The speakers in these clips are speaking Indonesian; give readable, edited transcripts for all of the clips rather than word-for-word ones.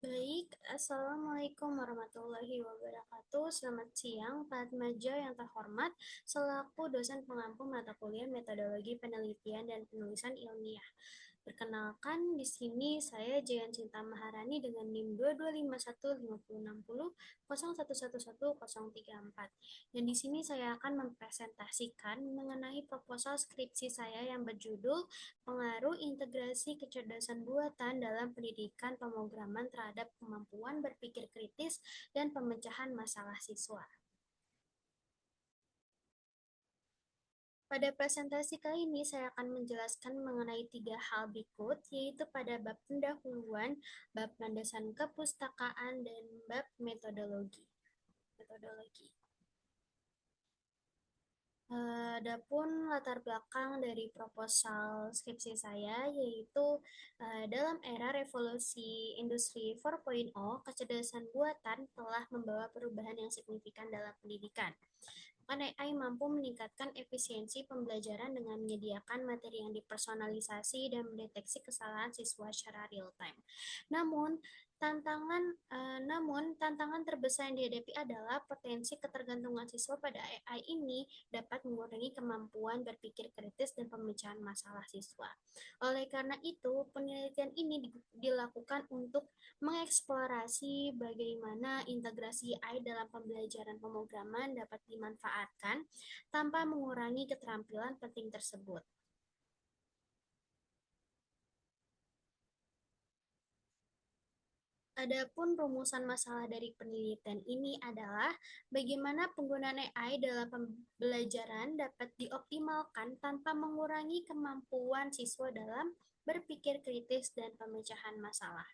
Baik, Assalamualaikum warahmatullahi wabarakatuh. Selamat siang, Pak Atmaja yang terhormat, selaku dosen pengampu mata kuliah metodologi penelitian dan penulisan ilmiah. Perkenalkan, di sini saya Jayan Cinta Maharani dengan NIM 2251506111034. Dan di sini saya akan mempresentasikan mengenai proposal skripsi saya yang berjudul Pengaruh Integrasi Kecerdasan Buatan dalam Pendidikan Pemrograman terhadap Kemampuan Berpikir Kritis dan Pemecahan Masalah Siswa. Pada presentasi kali ini saya akan menjelaskan mengenai tiga hal berikut, yaitu pada bab pendahuluan, bab landasan kepustakaan, dan bab metodologi. Adapun latar belakang dari proposal skripsi saya yaitu dalam era revolusi industri 4.0, kecerdasan buatan telah membawa perubahan yang signifikan dalam pendidikan. AI mampu meningkatkan efisiensi pembelajaran dengan menyediakan materi yang dipersonalisasi dan mendeteksi kesalahan siswa secara real time. Namun, tantangan terbesar yang dihadapi adalah potensi ketergantungan siswa pada AI ini dapat mengurangi kemampuan berpikir kritis dan pemecahan masalah siswa. Oleh karena itu, penelitian ini dilakukan untuk mengeksplorasi bagaimana integrasi AI dalam pembelajaran pemrograman dapat dimanfaatkan tanpa mengurangi keterampilan penting tersebut. Adapun rumusan masalah dari penelitian ini adalah bagaimana penggunaan AI dalam pembelajaran dapat dioptimalkan tanpa mengurangi kemampuan siswa dalam berpikir kritis dan pemecahan masalah.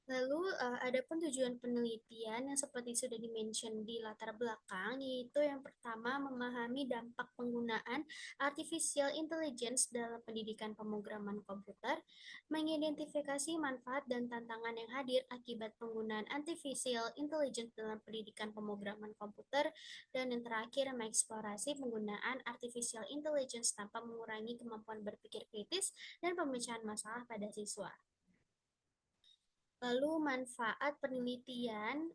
Lalu, adapun tujuan penelitian yang seperti sudah dimention di latar belakang, yaitu yang pertama memahami dampak penggunaan artificial intelligence dalam pendidikan pemrograman komputer, mengidentifikasi manfaat dan tantangan yang hadir akibat penggunaan artificial intelligence dalam pendidikan pemrograman komputer, dan yang terakhir mengeksplorasi penggunaan artificial intelligence tanpa mengurangi kemampuan berpikir kritis dan pemecahan masalah pada siswa. Lalu manfaat penelitian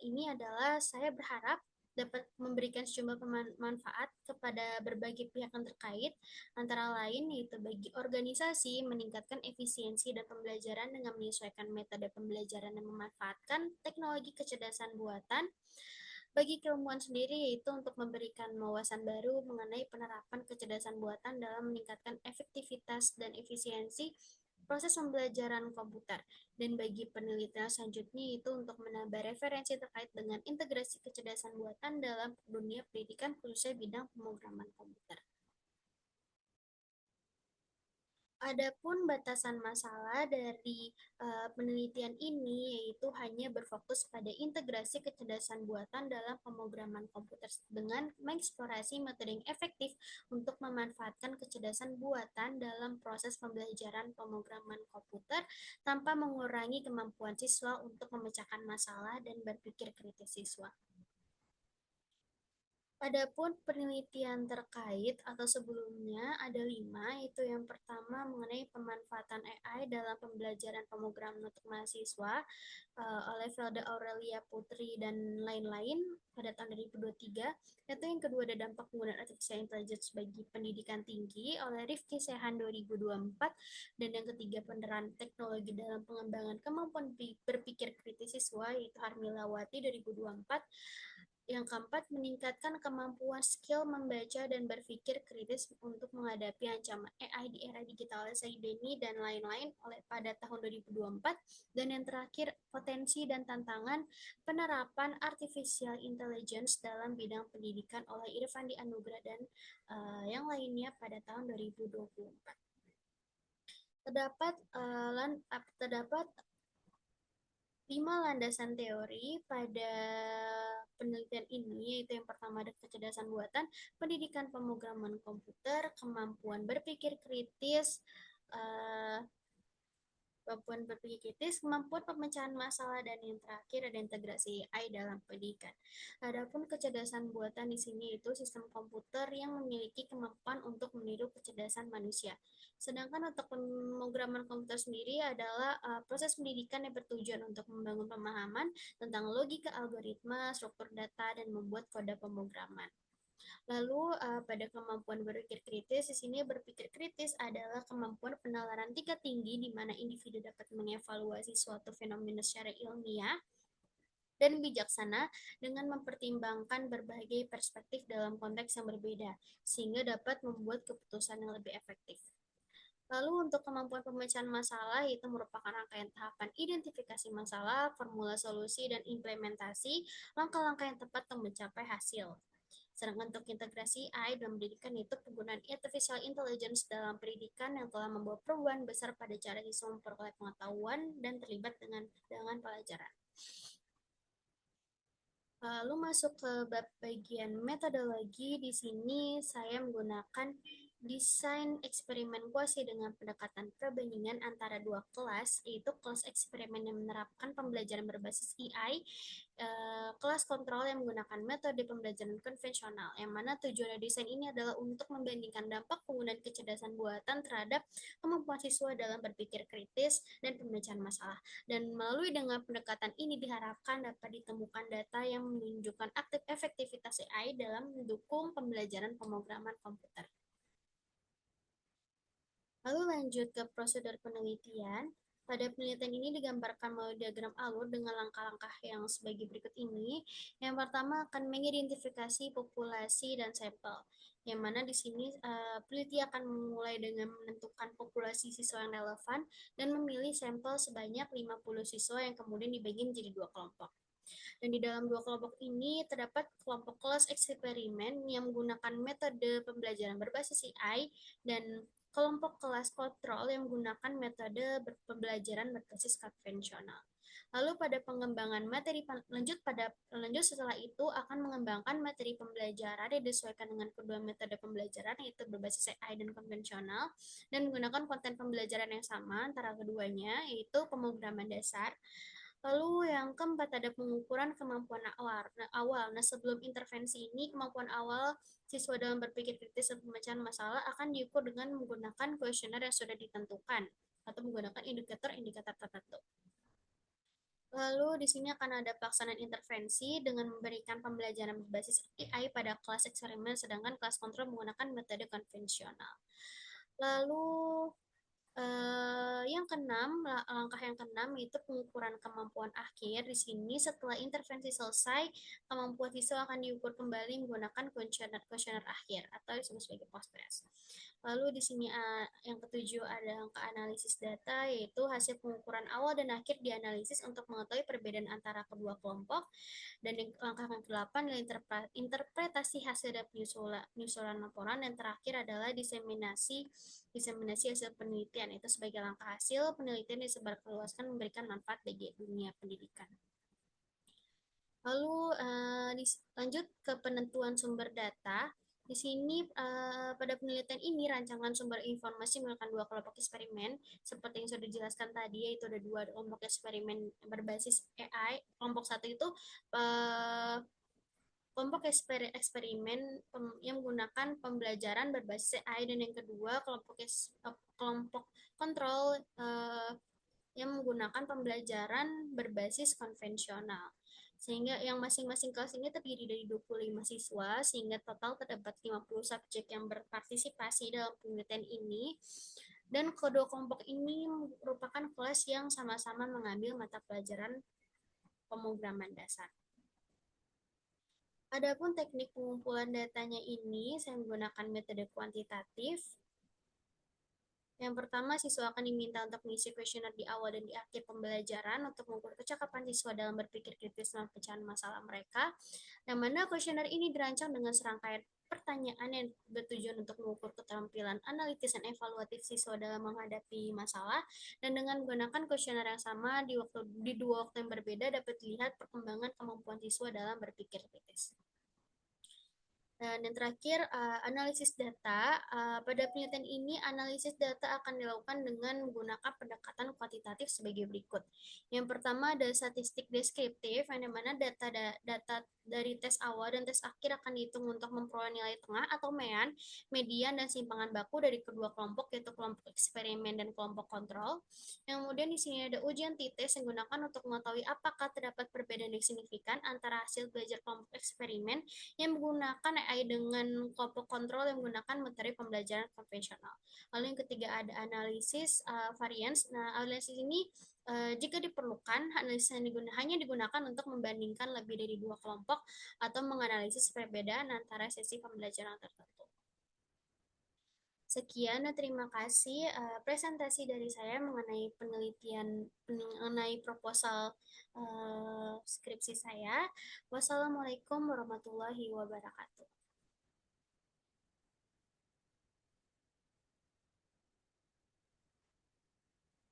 ini adalah saya berharap dapat memberikan sejumlah manfaat kepada berbagai pihak yang terkait, antara lain yaitu bagi organisasi meningkatkan efisiensi dan pembelajaran dengan menyesuaikan metode pembelajaran dan memanfaatkan teknologi kecerdasan buatan. Bagi keilmuan sendiri yaitu untuk memberikan wawasan baru mengenai penerapan kecerdasan buatan dalam meningkatkan efektivitas dan efisiensi proses pembelajaran komputer. Dan bagi penelitian selanjutnya itu untuk menambah referensi terkait dengan integrasi kecerdasan buatan dalam dunia pendidikan khususnya bidang pemrograman komputer. Adapun batasan masalah dari penelitian ini yaitu hanya berfokus pada integrasi kecerdasan buatan dalam pemrograman komputer dengan mengeksplorasi metode yang efektif untuk memanfaatkan kecerdasan buatan dalam proses pembelajaran pemrograman komputer tanpa mengurangi kemampuan siswa untuk memecahkan masalah dan berpikir kritis siswa. Adapun penelitian terkait atau sebelumnya ada 5, yaitu yang pertama mengenai pemanfaatan AI dalam pembelajaran pemrograman untuk mahasiswa oleh Velda Aurelia Putri dan lain-lain pada tahun 2023. Itu yang kedua ada dampak penggunaan artificial intelligence bagi pendidikan tinggi oleh Rifki Sehan 2024, dan yang ketiga penerapan teknologi dalam pengembangan kemampuan berpikir kritis siswa yaitu Harmilawati 2024. Yang keempat, meningkatkan kemampuan skill membaca dan berpikir kritis untuk menghadapi ancaman AI di era digitalisasi dini dan lain-lain oleh pada tahun 2024. Dan yang terakhir, potensi dan tantangan penerapan artificial intelligence dalam bidang pendidikan oleh Irfandi Anugrah dan yang lainnya pada tahun 2024. Terdapat 5 landasan teori pada penelitian ini, yaitu yang pertama ada kecerdasan buatan, pendidikan pemrograman komputer, kemampuan berpikir kritis, kemampuan berpikir kritis, kemampuan pemecahan masalah, dan yang terakhir ada integrasi AI dalam pendidikan. Adapun kecerdasan buatan di sini itu sistem komputer yang memiliki kemampuan untuk meniru kecerdasan manusia. Sedangkan untuk pemrograman komputer sendiri adalah proses pendidikan yang bertujuan untuk membangun pemahaman tentang logika algoritma, struktur data, dan membuat kode pemrograman. Lalu pada kemampuan berpikir kritis, di sini berpikir kritis adalah kemampuan penalaran tingkat tinggi di mana individu dapat mengevaluasi suatu fenomena secara ilmiah dan bijaksana dengan mempertimbangkan berbagai perspektif dalam konteks yang berbeda, sehingga dapat membuat keputusan yang lebih efektif. Lalu untuk kemampuan pemecahan masalah itu merupakan rangkaian tahapan identifikasi masalah, formula solusi, dan implementasi langkah-langkah yang tepat untuk mencapai hasil. Sedangkan untuk integrasi AI dalam pendidikan itu penggunaan artificial intelligence dalam pendidikan yang telah membawa perubahan besar pada cara siswa memperoleh pengetahuan dan terlibat dengan pelajaran. Lalu masuk ke bab bagian metodologi, di sini saya menggunakan desain eksperimen kuasi dengan pendekatan perbandingan antara dua kelas, yaitu kelas eksperimen yang menerapkan pembelajaran berbasis AI, kelas kontrol yang menggunakan metode pembelajaran konvensional, yang mana tujuan desain ini adalah untuk membandingkan dampak penggunaan kecerdasan buatan terhadap kemampuan siswa dalam berpikir kritis dan pemecahan masalah. Dan melalui dengan pendekatan ini diharapkan dapat ditemukan data yang menunjukkan efektivitas AI dalam mendukung pembelajaran pemrograman komputer. Lalu lanjut ke prosedur penelitian. Pada penelitian ini digambarkan melalui diagram alur dengan langkah-langkah yang sebagai berikut ini. Yang pertama akan mengidentifikasi populasi dan sampel. Yang mana di sini peneliti akan memulai dengan menentukan populasi siswa yang relevan dan memilih sampel sebanyak 50 siswa yang kemudian dibagi menjadi dua kelompok. Dan di dalam dua kelompok ini terdapat kelompok kelas eksperimen yang menggunakan metode pembelajaran berbasis AI dan kelompok kelas kontrol yang menggunakan metode pembelajaran berbasis konvensional. Lalu pada pengembangan materi lanjut setelah itu akan mengembangkan materi pembelajaran yang disesuaikan dengan kedua metode pembelajaran, yaitu berbasis AI dan konvensional, dan menggunakan konten pembelajaran yang sama antara keduanya, yaitu pemrograman dasar. Lalu yang keempat ada pengukuran kemampuan awal. Nah, sebelum intervensi ini, kemampuan awal siswa dalam berpikir kritis dan pemecahan masalah akan diukur dengan menggunakan kuesioner yang sudah ditentukan atau menggunakan indikator-indikator tertentu. Lalu di sini akan ada pelaksanaan intervensi dengan memberikan pembelajaran berbasis AI pada kelas eksperimen, sedangkan kelas kontrol menggunakan metode konvensional. Lalu yang keenam, langkah yang keenam itu pengukuran kemampuan akhir. Di sini setelah intervensi selesai, kemampuan siswa akan diukur kembali menggunakan kuesioner akhir atau disebut sebagai post-test. Lalu di sini yang ketujuh ada angka analisis data, yaitu hasil pengukuran awal dan akhir dianalisis untuk mengetahui perbedaan antara kedua kelompok. Dan langkah yang ke-8 adalah interpretasi hasil dan penyusulan laporan, dan terakhir adalah diseminasi hasil penelitian. Itu sebagai langkah hasil penelitian disebarluaskan memberikan manfaat bagi dunia pendidikan. Lalu lanjut ke penentuan sumber data. Di sini pada penelitian ini rancangan sumber informasi menggunakan dua kelompok eksperimen seperti yang sudah dijelaskan tadi, yaitu ada dua kelompok eksperimen berbasis AI. Kelompok satu itu kelompok eksperimen yang menggunakan pembelajaran berbasis AI, dan yang kedua kelompok kontrol yang menggunakan pembelajaran berbasis konvensional. Sehingga yang masing-masing kelas ini terdiri dari 25 siswa, sehingga total terdapat 50 subjek yang berpartisipasi dalam penelitian ini. Dan kedua kelompok ini merupakan kelas yang sama-sama mengambil mata pelajaran pemrograman dasar. Adapun teknik pengumpulan datanya ini saya menggunakan metode kuantitatif. Yang pertama, siswa akan diminta untuk mengisi kuesioner di awal dan di akhir pembelajaran untuk mengukur kecakapan siswa dalam berpikir kritis dalam pecahan masalah mereka. Yang mana kuesioner ini dirancang dengan serangkaian pertanyaan yang bertujuan untuk mengukur keterampilan analitis dan evaluatif siswa dalam menghadapi masalah, dan dengan menggunakan kuesioner yang sama di dua waktu yang berbeda dapat dilihat perkembangan kemampuan siswa dalam berpikir kritis. Dan yang terakhir, analisis data. Pada penelitian ini, analisis data akan dilakukan dengan menggunakan pendekatan kuantitatif sebagai berikut. Yang pertama ada statistik deskriptif, yang dimana data dari tes awal dan tes akhir akan dihitung untuk memperoleh nilai tengah atau median, dan simpangan baku dari kedua kelompok, yaitu kelompok eksperimen dan kelompok kontrol. Yang kemudian di sini ada ujian t-test yang digunakan untuk mengetahui apakah terdapat perbedaan yang signifikan antara hasil belajar kelompok eksperimen yang menggunakan AI dengan kelompok kontrol yang menggunakan materi pembelajaran konvensional. Lalu yang ketiga ada analisis variance. Nah, analisis ini jika diperlukan, analisis yang hanya digunakan untuk membandingkan lebih dari dua kelompok atau menganalisis perbedaan antara sesi pembelajaran tertentu. Sekian dan terima kasih presentasi dari saya mengenai mengenai proposal skripsi saya. Wassalamualaikum warahmatullahi wabarakatuh.